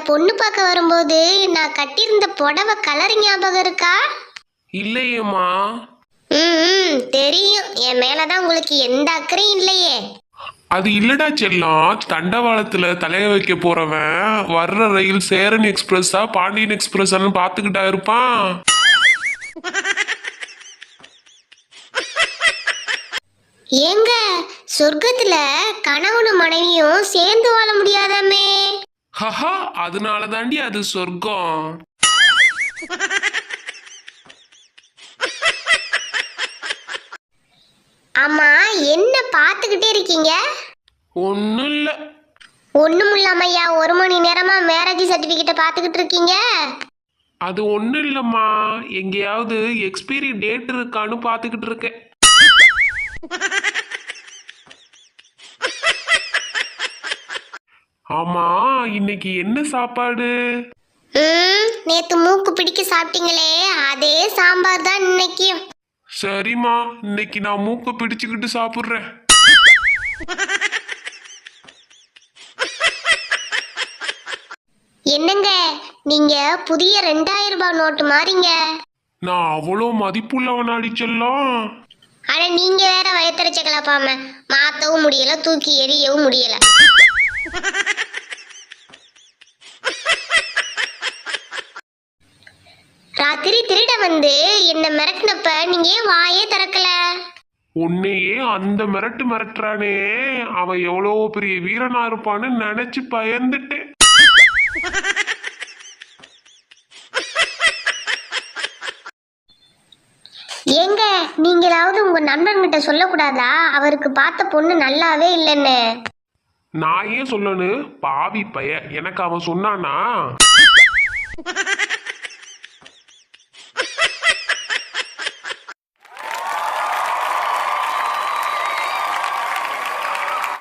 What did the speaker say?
பொண்ணு பார்க்க வரும்போது நான் கட்டியிருந்த புடவை கலர் ஞாபகம் இருக்கா? இல்லையேம்மா. தெரியும். என் மேலதான் உங்களுக்கு எந்த அக்கறையும் இல்லையே. அது இல்லடா செல்லம், தண்டவாளத்துல தலைய வைக்க போறவன் வர்ற ரயில் சேரன் எக்ஸ்பிரஸா பாண்டியன் எக்ஸ்பிரஸான்னு பாத்துக்கிட்டா இருப்பான். ஏங்க, சொர்க்கத்துல கணவனும் மனைவியும் சேர்ந்து வாழ முடியாதாமே? ஹஹா, அதனால தாண்டி அது சொர்க்கம். ஆமா, என்ன பாத்துக்கிட்டே இருக்கீங்க? ஒன்னும் இல்ல. ஒண்ணும் இல்லாமையா 1 மணி நேரமா மேரேஜ் சர்டிபிகேட்ட பாத்துக்கிட்டு இருக்கீங்க? அது ஒன்னும் இல்லம்மா, எங்கேயாவது எக்ஸ்பைரி டேட் இருக்கான்னு பாத்துக்கிட்டு இருக்கேன். ஆமா, இன்னைக்கு என்ன சாப்பாடு? நேத்து மூக்கு பிடிக்க சாப்பிட்டீங்களே, அதே சாம்பார் தான் இன்னைக்கு. சரிம்மா, இன்னைக்கு நான் மூக்க பிடிச்சுக்கிட்டு சாப்பிடுறேன். என்னங்க, நீங்க புதிய 2000 ரூபாய் நோட்டு மாறிங்க. நான் அவ்வளோ மதிப்புள்ளவனாடி செல்லம். ஆனா நீங்க வேற வயத்தறிச்ச கிளப்பாம மாத்தவும் முடியல, தூக்கி எறியவும் முடியல. ராத்திரி திருட வந்து என்ன மிரட்டினப்ப நீங்க ஏன் வாயே திறக்கல? உன்னையே அந்த மிரட்டுறானே, அவன் எவ்வளோ பெரிய வீரனா இருப்பான்னு நினைச்சு பயந்துட்டேன். ஏங்க, நீங்களாவது உங்க நண்பன்கிட்ட சொல்லக்கூடாதா அவருக்கு பார்த்த பொண்ணு நல்லாவே இல்லைன்னு? நான் ஏன் சொல்லணும்? பாவி பைய, எனக்கு அவன் சொன்னானா?